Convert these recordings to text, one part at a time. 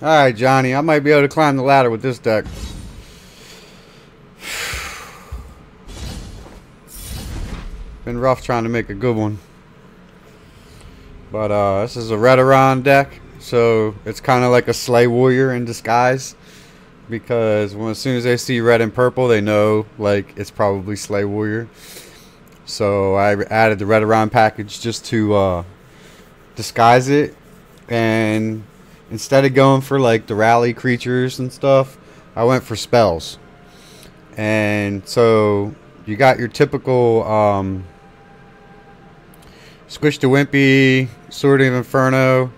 Alright, Johnny, I might be able to climb the ladder with this deck. Been rough trying to make a good one. But this is a Redoron deck, so it's kind of like a Slay Warrior in disguise. Because as soon as they see red and purple, they know like it's probably Slay Warrior. So I added the Redoron package just to disguise it. And instead of going for like the rally creatures and stuff, I went for spells. And so you got your typical Squish the Wimpy, Sword of Inferno,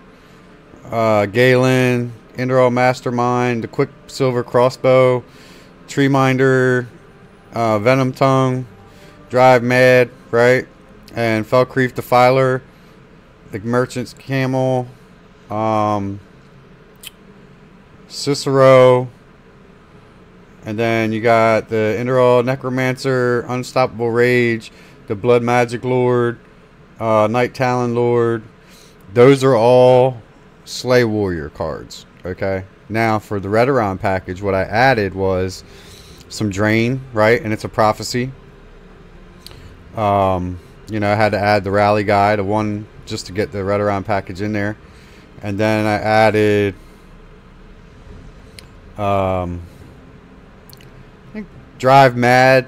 Galen, Enderal Mastermind, the Quicksilver Crossbow, Tree Minder, Venom Tongue, Drive Mad, right? And Felcreef Defiler, the Merchant's Camel, Cicero, and then you got the Enderal Necromancer, Unstoppable Rage, the Blood Magic Lord, Night Talon Lord. Those are all Slay Warrior cards. Okay. Now for the Redoron package, what I added was some Drain, right? And it's a Prophecy. You know, I had to add the Rally Guy to one just to get the Redoron package in there. And then I added I think Drive Mad,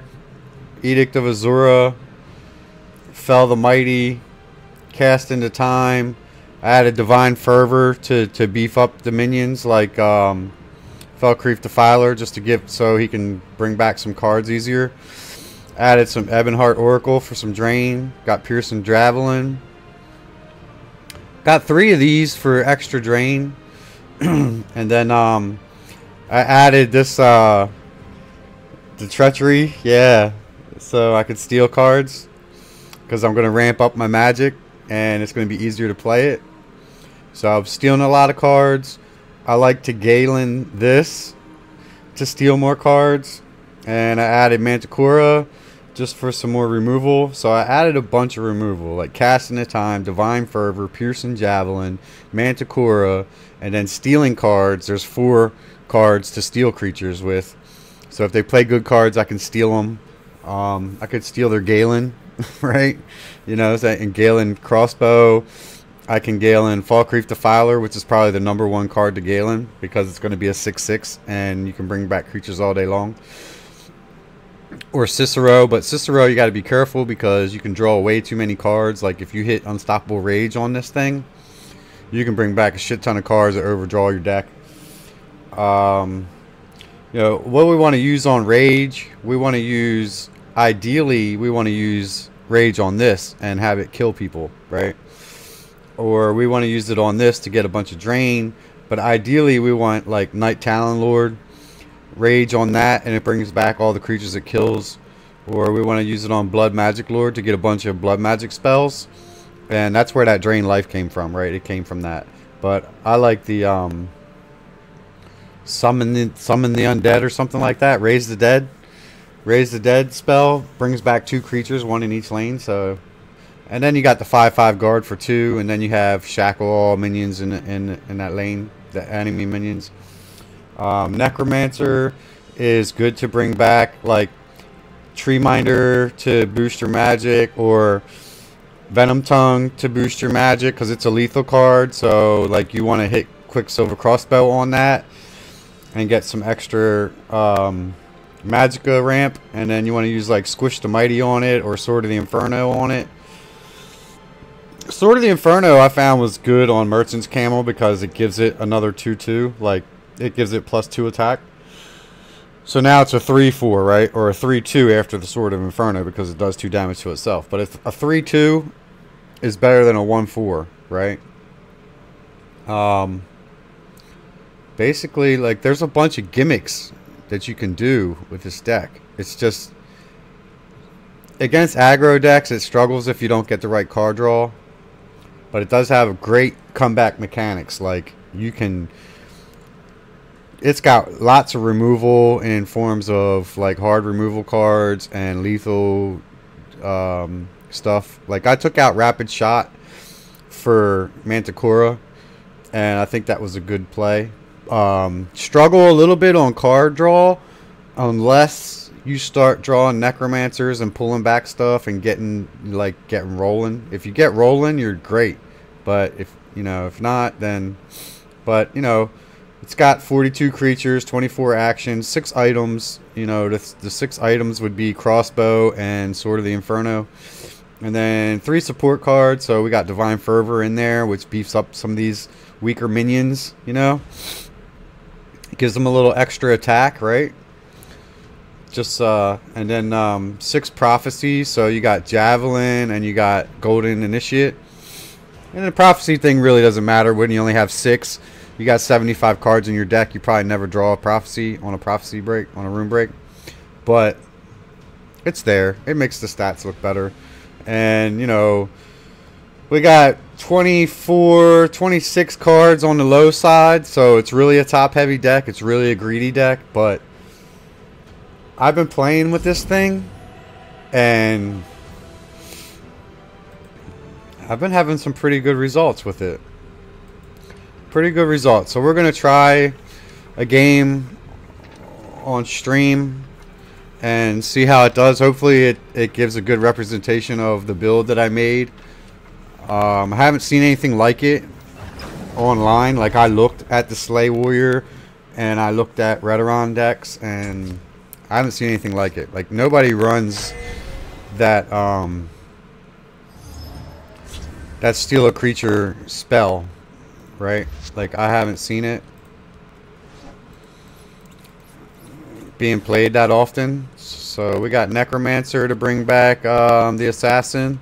Edict of Azura, Fell the Mighty, Cast into Time. I added Divine Fervor to beef up the minions, like Felcreef Defiler, just to give so he can bring back some cards easier. Added some Ebonheart Oracle for some drain. Got Pearson Javelin. Got 3 of these for extra drain. And then I added this the Treachery, yeah, so I could steal cards because I'm gonna ramp up my magic and it's gonna be easier to play it. So I'm stealing a lot of cards. I like to Galen this to steal more cards, and I added Manticora just for some more removal. So I added a bunch of removal, like Casting the Time, Divine Fervor, Pearson Javelin, Manticora, and then stealing cards. There's 4 cards to steal creatures with. So if they play good cards, I can steal them. I could steal their Galen, right? You know, and Galen Crossbow. I can Galen Falkreef Defiler, which is probably the #1 card to Galen because it's going to be a 6/6 and you can bring back creatures all day long. Or Cicero, but Cicero you got to be careful because you can draw way too many cards. Like if you hit Unstoppable Rage on this thing, you can bring back a shit ton of cards that overdraw your deck. You know, what we want to use on Rage, we want to use, ideally, we want to use Rage on this and have it kill people, right? Or we want to use it on this to get a bunch of drain, but ideally we want like Night Talon Lord, Rage on that, and it brings back all the creatures it kills. Or we want to use it on Blood Magic Lord to get a bunch of Blood Magic spells, and that's where that Drain Life came from, right? It came from that. But I like the Summon the Undead or something like that. Raise the Dead spell brings back 2 creatures, 1 in each lane. So, and then you got the 5/5 guard for 2, and then you have shackle all minions in that lane, the enemy minions. Necromancer is good to bring back like Tree Minder to boost your magic, or Venom Tongue to boost your magic because it's a lethal card. So like you want to hit Quicksilver Crossbow on that and get some extra Magicka ramp, and then you want to use like Squish the Mighty on it or Sword of the Inferno on it. Sword of the Inferno I found was good on Merchant's Camel because it gives it another 2/2, like it gives it +2 attack. So now it's a 3/4, right? Or a 3/2 after the Sword of Inferno because it does 2 damage to itself. But if a 3/2 is better than a 1/4, right? Basically, like, there's a bunch of gimmicks that you can do with this deck. It's just, against aggro decks, it struggles if you don't get the right card draw. But it does have great comeback mechanics. Like, you can, it's got lots of removal in forms of, like, hard removal cards and lethal stuff. Like, I took out Rapid Shot for Manticora, and I think that was a good play. struggle a little bit on card draw unless you start drawing necromancers and pulling back stuff and getting rolling. If you get rolling, you're great. But if not, then, but it's got 42 creatures, 24 actions, 6 items. The 6 items would be crossbow and Sword of the Inferno. And then 3 support cards. So we got Divine Fervor in there, which beefs up some of these weaker minions, It gives them a little extra attack, right? And then 6 prophecies. So you got Javelin and you got Golden Initiate. And the prophecy thing really doesn't matter when you only have 6. You got 75 cards in your deck. You probably never draw a prophecy on a rune break. But it's there. It makes the stats look better. And, we got 24, 26 cards on the low side. So it's really a top-heavy deck. It's really a greedy deck. But I've been playing with this thing. And I've been having some pretty good results with it. Pretty good results. So we're going to try a game on stream and see how it does. Hopefully it gives a good representation of the build that I made. I haven't seen anything like it online. Like, I looked at the Slay Warrior and I looked at Redoran decks and I haven't seen anything like it. Like, nobody runs that that steal a creature spell, right? Like, I haven't seen it being played that often. So we got Necromancer to bring back the Assassin.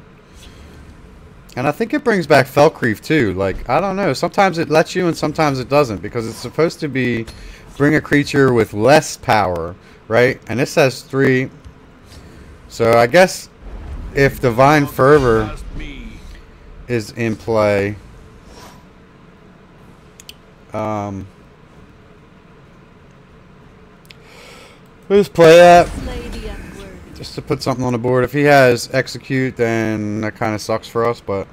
And I think it brings back Felcreef too. Like, I don't know. Sometimes it lets you and sometimes it doesn't, because it's supposed to be bring a creature with less power, right? And this has 3. So I guess if Divine Fervor is in play, let's play that just to put something on the board. If he has Execute, then that kind of sucks for us, but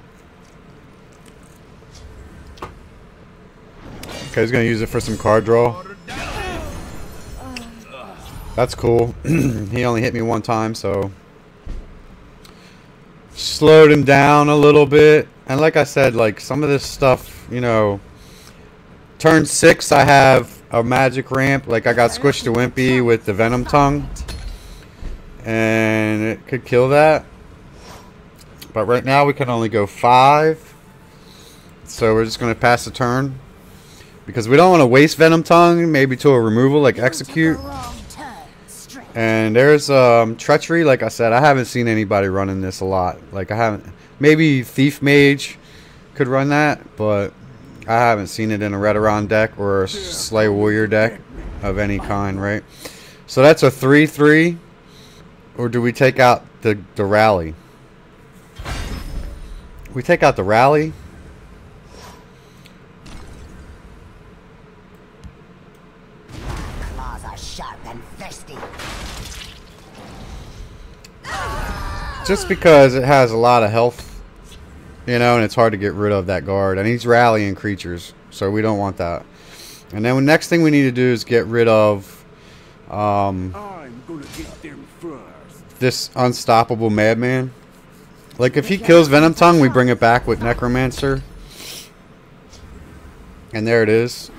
okay, he's gonna use it for some card draw. That's cool. He only hit me 1 time, so slowed him down a little bit. And like I said, like, some of this stuff, turn 6 I have a magic ramp. Like, I got Squish to Wimpy with the Venom Tongue, and it could kill that. But right now we can only go 5, so we're just going to pass the turn because we don't want to waste Venom Tongue maybe to a removal like Execute. And there's Treachery. Like I said, I haven't seen anybody running this a lot. Like, I haven't. Maybe Thief Mage could run that, but I haven't seen it in a Redoran deck or a Slay Warrior deck of any kind, right? So that's a 3/3. Or do we take out the Rally? We take out the Rally. Claws are sharp and thirsty. Just because it has a lot of health, and it's hard to get rid of that guard. And he's rallying creatures, so we don't want that. And then the next thing we need to do is get rid of I'm gonna get them first. this Unstoppable Madman. Like, if he kills Venom Tongue, we bring it back with Necromancer. And there it is.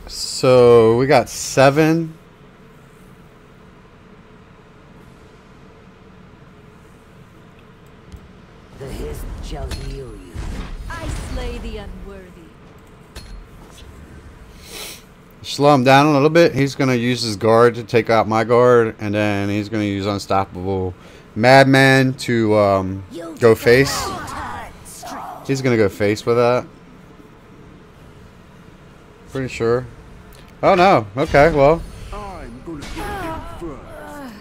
So we got 7. The hist shall heal you. I slay the unworthy. Slow him down a little bit. He's going to use his guard to take out my guard. And then he's going to use Unstoppable Madman to go face. He's going to go face with that. Pretty sure. Oh, no. Okay, well. I'm gonna get them first.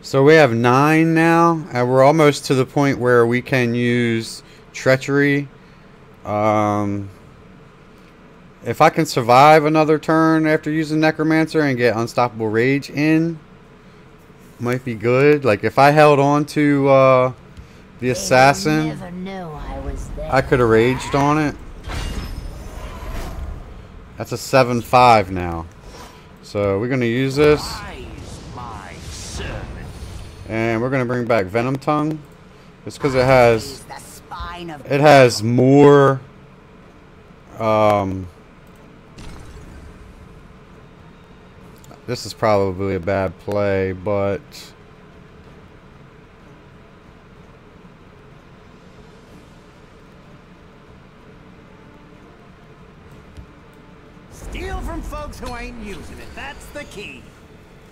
So we have 9 now. And we're almost to the point where we can use Treachery. If I can survive another turn after using Necromancer and get Unstoppable Rage in, might be good. Like, if I held on to the Assassin. Never know I was there. I could have raged on it. That's a 7/5 now. So we're gonna use this. And we're gonna bring back Venom Tongue. Just because it has more this is probably a bad play, but steal from folks who ain't using it. That's the key.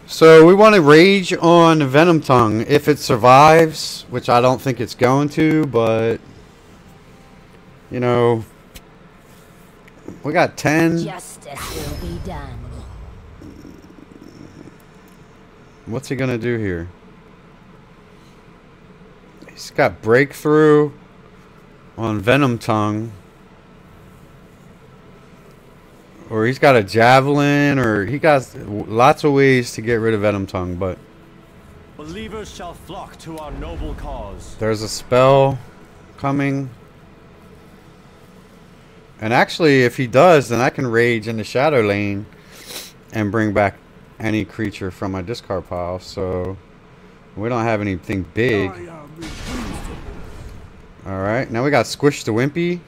so we want to rage on Venom Tongue if it survives, which I don't think it's going to, but you know, we got 10. Justice will be done. What's he gonna do here? He's got breakthrough on Venom Tongue. Or he's got a javelin, or he got lots of ways to get rid of Venom Tongue, but Believers shall flock to our noble cause. there's a spell coming. And actually, if he does, then I can rage in the shadow lane and bring back any creature from my discard pile. So we don't have anything big. Alright, now we got Squish the Wimpy.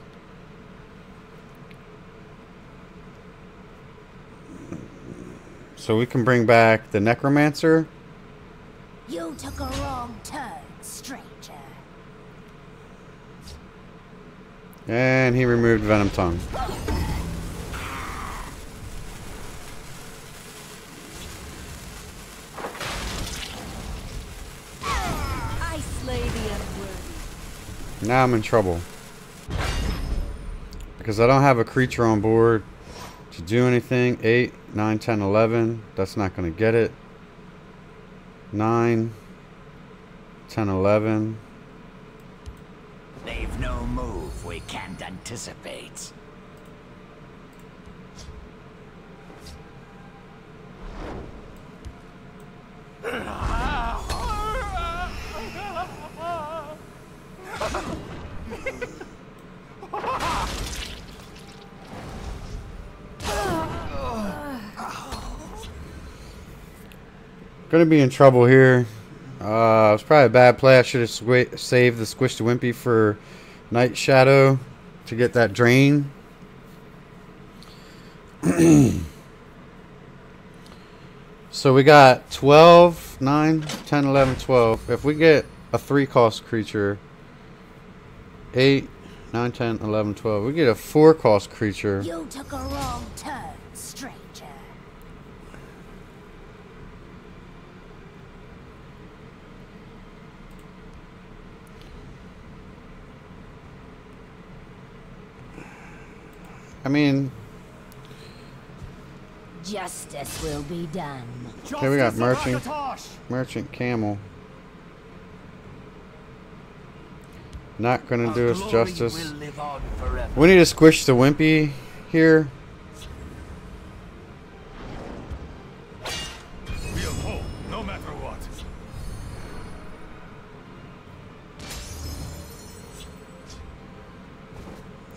So we can bring back the Necromancer. You took a wrong turn, stranger. And he removed Venom Tongue. I slay the unworthy. Now I'm in trouble. Because I don't have a creature on board to do anything. 8, 9, 10, 11. That's not going to get it. 9, 10, 11. They've no move we can't anticipate. Gonna be in trouble here. It was probably a bad play. I should have saved the Squish the Wimpy for Night Shadow to get that drain. So we got 12, 9, 10, 11, 12. If we get a 3-cost creature, 8, 9, 10, 11, 12. We get a 4-cost creature. You took a wrong turn, stranger. I mean, Justice will be done. okay, we got Merchant Camel. Not gonna do us justice. We need to squish the Wimpy here. We'll hold, no matter what.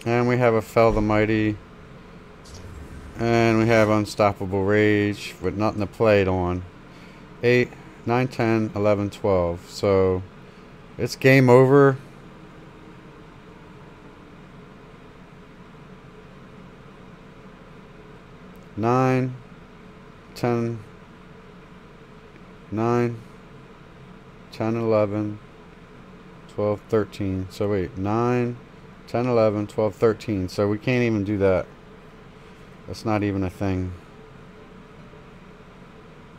And we have a Fell the Mighty. And we have Unstoppable Rage with nothing to play it on. 8, 9, 10, 11, 12. So it's game over. Nine, 10, 9, 10, 11, 12, 13. So wait, 9, 10, 11, 12, 13. So we can't even do that. That's not even a thing.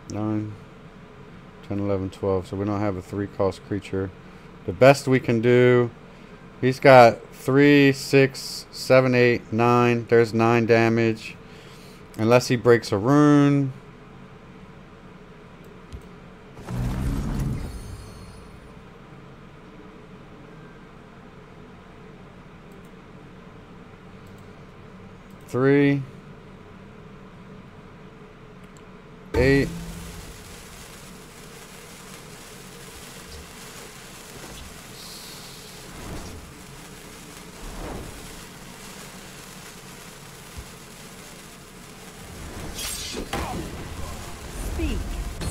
9, 10, 11, 12. So we don't have a 3-cost creature. The best we can do, he's got 3, 6, 7, 8, 9. There's 9 damage. Unless he breaks a rune. Three. 8.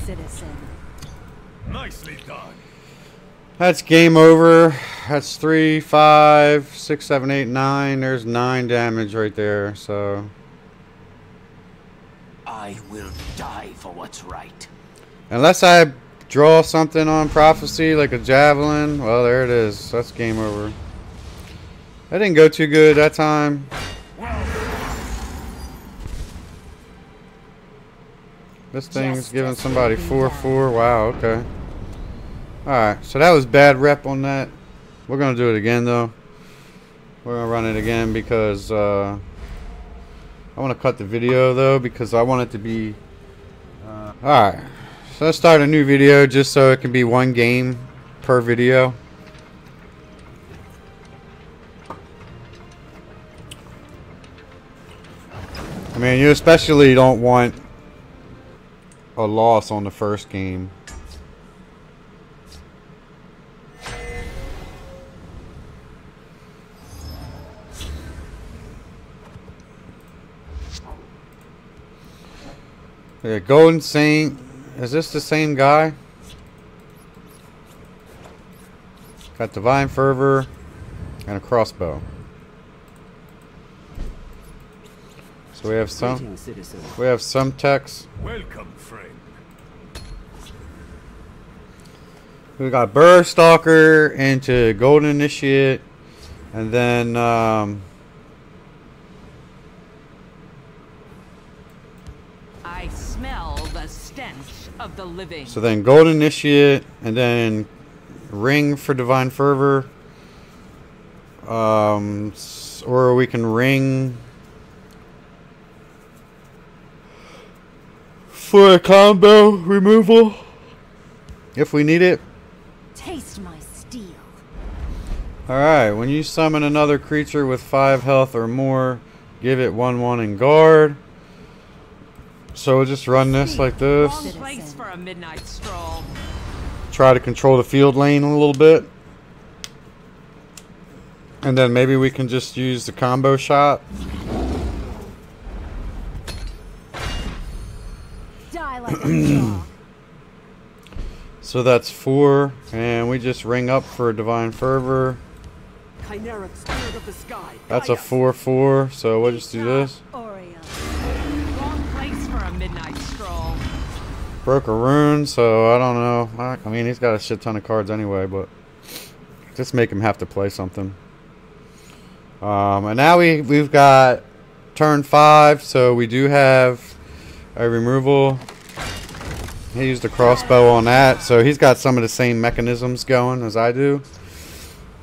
citizen. Nicely done. That's game over. That's 3, 5, 6, 7, 8, 9. There's 9 damage right there. So I will die for what's right. unless I draw something on prophecy like a javelin, well, there it is. That's game over. That didn't go too good that time. This thing's giving somebody 4-4. Wow, okay. Alright, so that was bad rep on that. We're going to do it again, though. We're going to run it again because I want to cut the video, though, because I want it to be... Alright, so let's start a new video just so it can be 1 game per video. I mean, you especially don't want a loss on the first game. Yeah, Golden Saint. Is this the same guy? Got Divine Fervor and a crossbow. So we have some techs. Welcome, friend. We got Burr Stalker into Golden Initiate, and then I smell the stench of the living. so then Golden Initiate, and then Ring for Divine Fervor. Or we can ring for a combo removal if we need it. Taste my steel. Alright, when you summon another creature with 5 health or more, give it 1/1 and guard. So we'll just run this like this. Wrong place for a midnight stroll. Try to control the field lane a little bit. And then maybe we can just use the combo shot. Die like a dog. So that's 4. And we just ring up for Divine Fervor. Chimeric spirit of the sky. That's a 4/4. So we'll just do this. Orion. Wrong place for a midnight stroll. Broke a rune, so I don't know. I mean, he's got a shit ton of cards anyway, but just make him have to play something. And now we've got turn 5, so we do have a removal. He used a crossbow on that, so he's got some of the same mechanisms going as I do.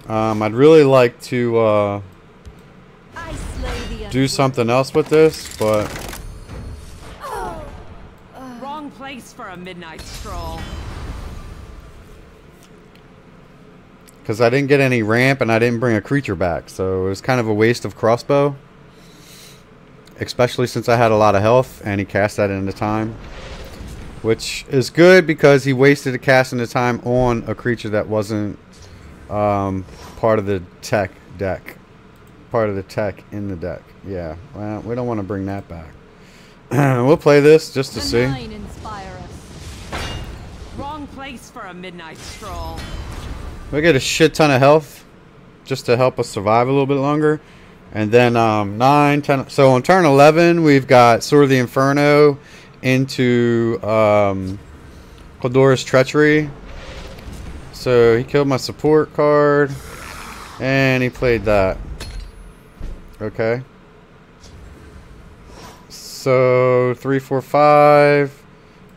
I'd really like to I slay the do something else with this, but wrong place for a midnight stroll. because I didn't get any ramp and I didn't bring a creature back, so it was kind of a waste of crossbow. Especially since I had a lot of health and he cast that into time. Which is good because he wasted a cast into time on a creature that wasn't part of the tech deck. Part of the tech in the deck. Yeah, well, we don't want to bring that back. We'll play this just to see. Nine inspire us. Wrong place for a midnight stroll. We get a shit ton of health just to help us survive a little bit longer. And then 9, 10. So on turn 11, we've got Sword of the Inferno into Caldora's Treachery. So he killed my support card. And he played that. Okay. So 3, 4, 5.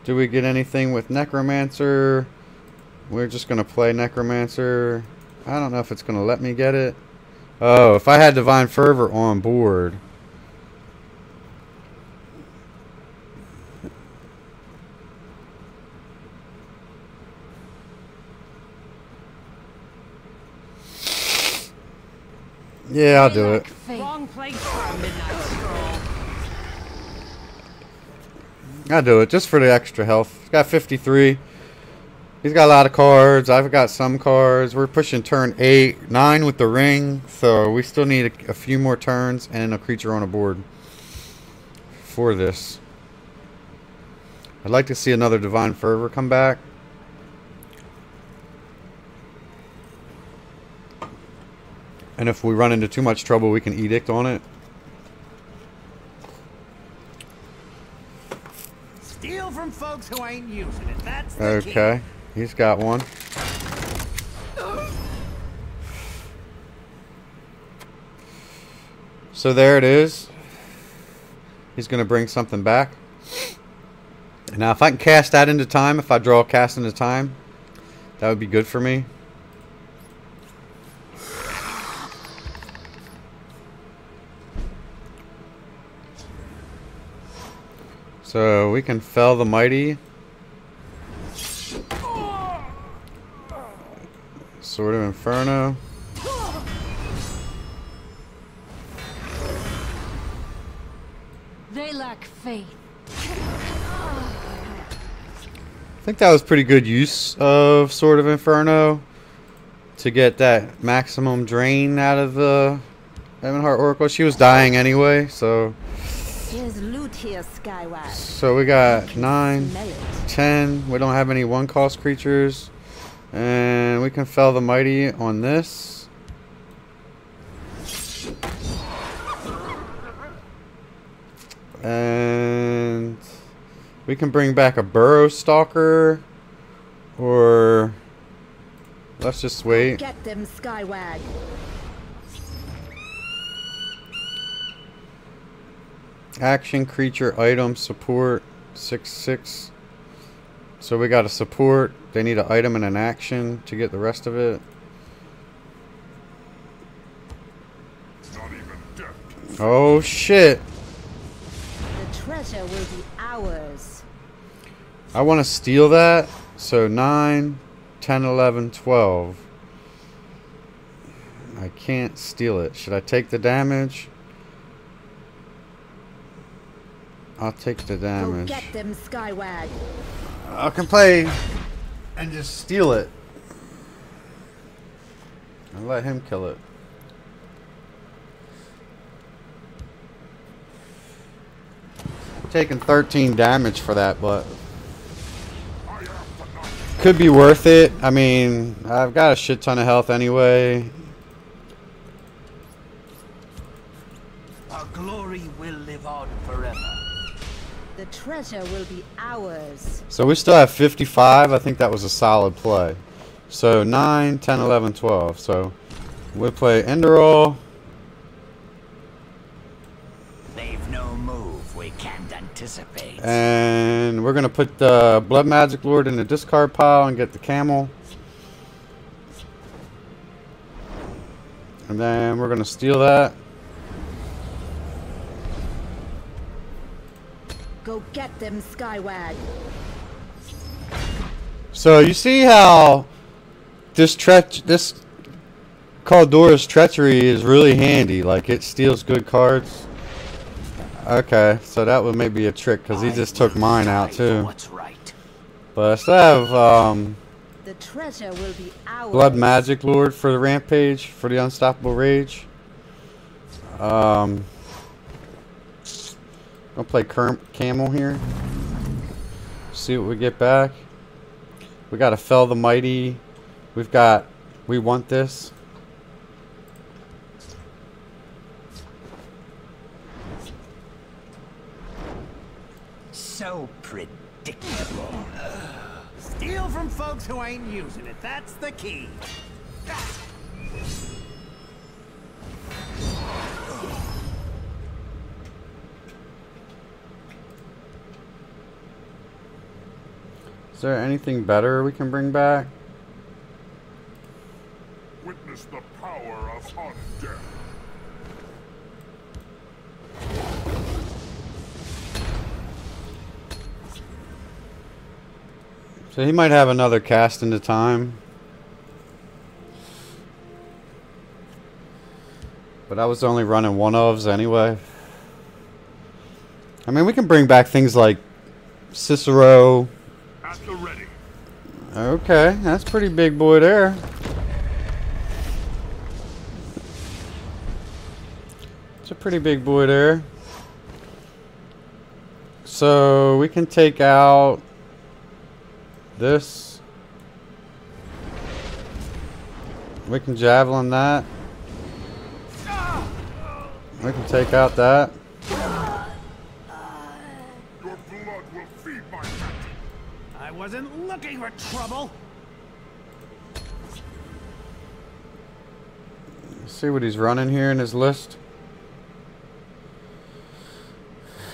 Do we get anything with Necromancer? We're just going to play Necromancer. I don't know if it's going to let me get it. Oh, if I had Divine Fervor on board. Yeah, I'll do it. Wrong place for a midnight stroll. I'll do it just for the extra health. He's got 53. He's got a lot of cards. I've got some cards. We're pushing turn 8, 9 with the ring. So we still need a few more turns and a creature on a board for this. I'd like to see another Divine Fervor come back. And if we run into too much trouble, we can Edict on it. Steal from folks who ain't using it. That's the key. Okay, he's got one. So there it is. He's going to bring something back. Now, if I can cast that into time, if I draw a cast into time, that would be good for me. So we can fell the mighty. Sword of Inferno. They lack faith. I think that was pretty good use of Sword of Inferno to get that maximum drain out of the Evanheart Oracle. She was dying anyway, so. There's loot here, Skyward. So we got 9, 10. We don't have any one-cost creatures. And we can fell the mighty on this. And we can bring back a Burrow Stalker. Or let's just wait. Get them, Skywag. Action, creature, item, support, 6/6. So we got a support. They need an item and an action to get the rest of it. Oh shit! The treasure will be ours. I want to steal that. So 9, 10, 11, 12. I can't steal it. Should I take the damage? I'll take the Go damage. get them, Skywag. I can play and just steal it. And let him kill it. Taking 13 damage for that, but could be worth it. I mean, I've got a shit ton of health anyway. Our glory will live on forever. The treasure will be ours. So we still have 55. I think that was a solid play. So 9, 10, 11, 12. So we'll play Enderall. They've no move we can't anticipate. And we're going to put the Blood Magic Lord in the discard pile and get the camel. And then we're going to steal that. Go get them, Skywag. So you see how this Kaldora's Treachery is really handy. Like, it steals good cards. Okay, so that would maybe a trick because he just took mine out too. What's right? But I still have The treasure will be ours. Blood Magic Lord for the Rampage, for the Unstoppable Rage. I'll play Camel here. See what we get back. We got to fell the mighty. We want this. So predictable. Steal from folks who ain't using it. That's the key. Is there anything better we can bring back? Witness the power of undeath. So he might have another cast into time. But I was only running one ofs anyway. I mean, we can bring back things like Cicero. At the ready. Okay, that's pretty big boy there. It's a pretty big boy there. So we can take out this. We can javelin that. We can take out that. Your blood will feed my magic. I wasn't looking for trouble. Let's see what he's running here in his list.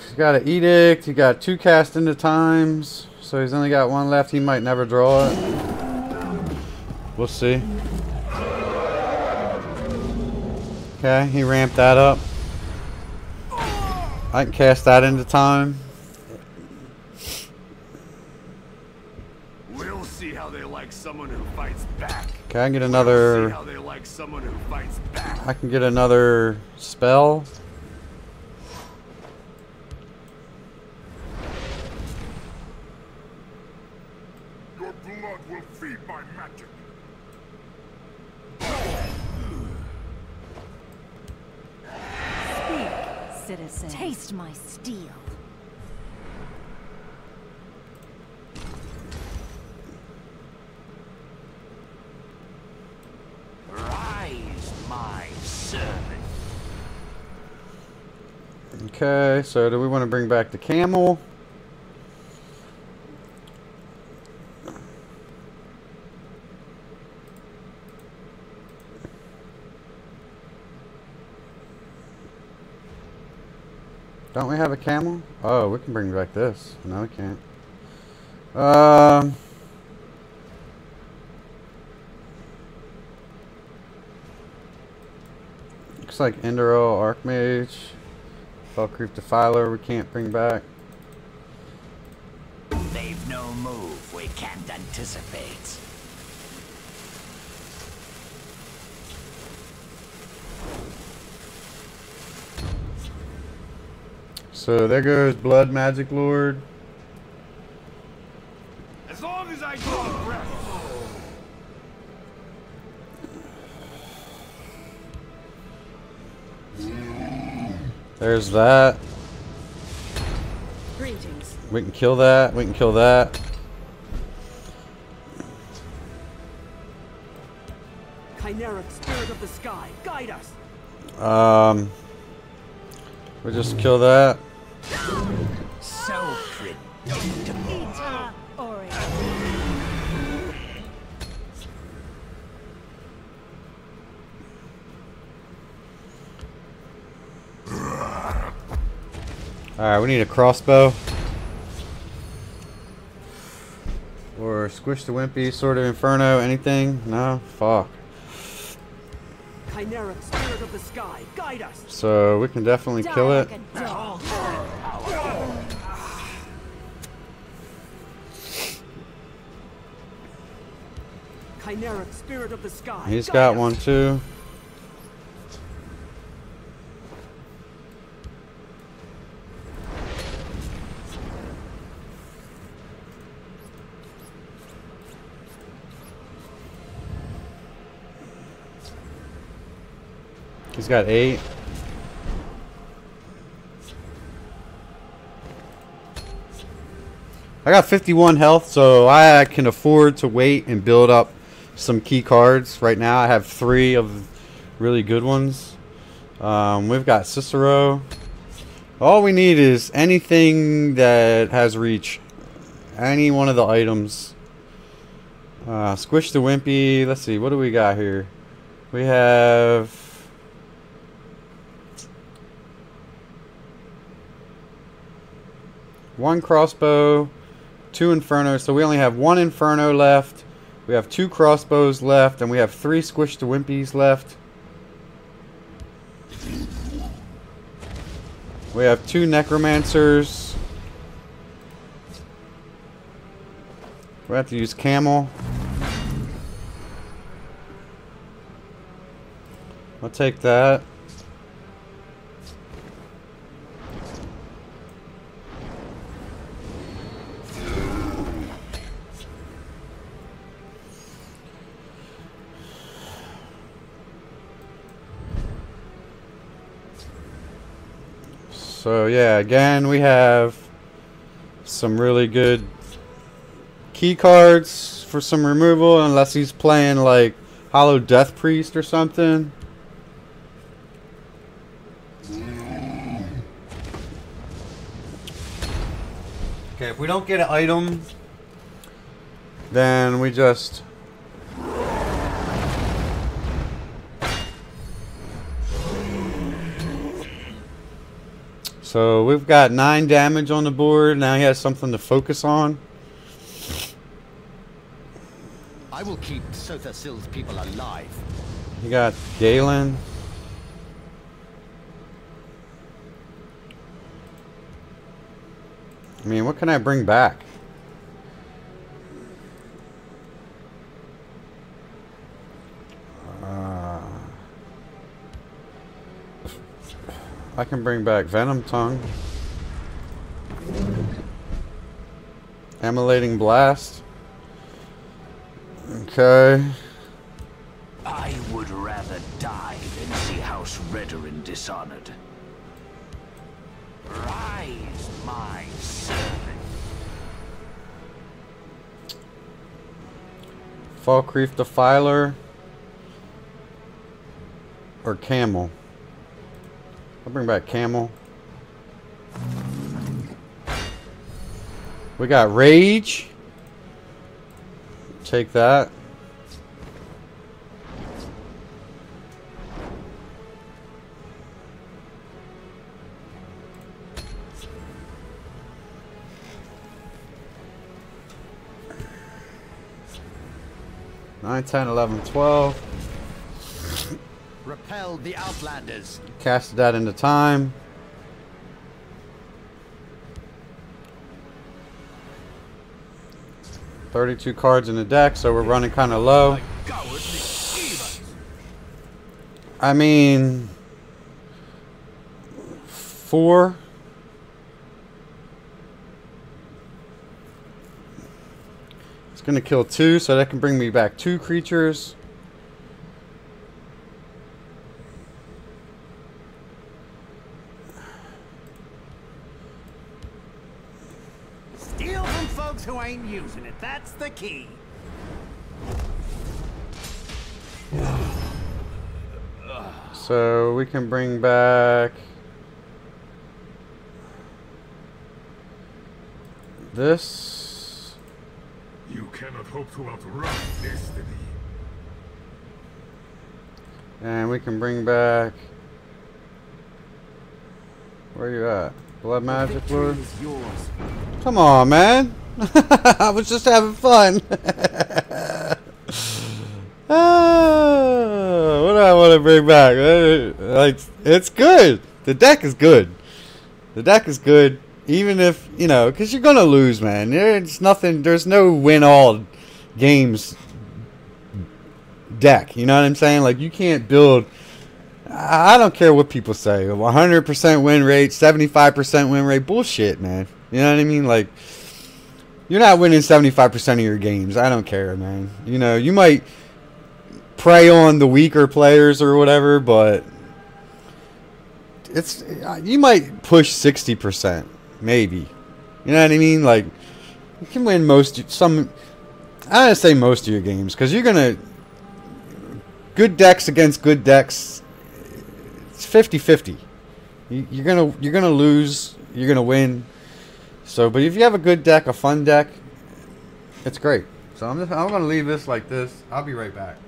He's got an edict. He got 2 cast into times. So he's only got 1 left. He might never draw it. We'll see. Okay, he ramped that up. I can cast that into time. We'll see how they like someone who fights back. Okay, I can get We'll another. see how they like someone who fights back. I can get another spell. Your blood will feed my magic. Citizen. Taste my steel. Rise, my servant. Okay, so do we want to bring back the camel? Don't we have a camel? Oh, we can bring back this. No, we can't. Looks like Endero, Archmage, Felcreep Defiler we can't bring back. They've no move we can't anticipate. So there goes Blood Magic Lord. As long as I draw breath. There's that. Greetings. We can kill that. We can kill that. Chimeric spirit of the sky, guide us. We just kill that. So predictable. Ori. Alright, we need a crossbow. Or Squish the Wimpy, Sword of Inferno, anything? No? Fuck. Chimeric spirit of the sky, guide us. So we can definitely kill it. Like a dog. Chimeric spirit of the sky. He's guide got us. one too. He's got 8. I got 51 health, so I can afford to wait and build up some key cards. Right now I have 3 of really good ones. We've got Cicero. All we need is anything that has reach. Any one of the items. Squish the Wimpy. Let's see, what do we got here? We have... one crossbow, 2 inferno, so we only have 1 inferno left. We have 2 crossbows left, and we have 3 Squish the Wimpies left. We have 2 necromancers. We have to use camel. I'll take that. So yeah, again we have some really good key cards for some removal, unless he's playing like Hollow Death Priest or something. Okay, if we don't get an item, then we just... So we've got 9 damage on the board. Now he has something to focus on. I will keep Sotha Sil's people alive. You got Galen. I mean, what can I bring back? I can bring back Venom Tongue. Emulating Blast. Okay. I would rather die than see House Redoran dishonored. Rise, my servant. Falkreath Defiler. Or Camel. I'll bring back Camel. We got Rage. Take that. Nine, 10, 11, 12. Repel the Outlanders. Casted that into time. $32 cards in the deck, so we're running kind of low. I mean, 4. It's gonna kill 2, so that can bring me back 2 creatures. Steal from folks who ain't using it. That's the key. So we can bring back this. You cannot hope to outrun destiny. And we can bring back... Where you at? Blood Magic Lord? Come on, man. I was just having fun. What do I want to bring back? Like, it's good. The deck is good. The deck is good. Even if, you know, because you're going to lose, man. There's nothing, there's no win-all games deck. You know what I'm saying? Like, you can't build... I don't care what people say. 100% win rate, 75% win rate. Bullshit, man. You know what I mean? Like, you're not winning 75% of your games. I don't care, man. You know, you might prey on the weaker players or whatever, but it's you might push 60%, maybe. You know what I mean? Like, you can win I'm gonna say most of your games, because you're gonna good decks against good decks. It's 50-50. You're gonna lose. You're gonna win. So, but if you have a good deck, a fun deck, it's great. So I'm gonna leave this like this. I'll be right back.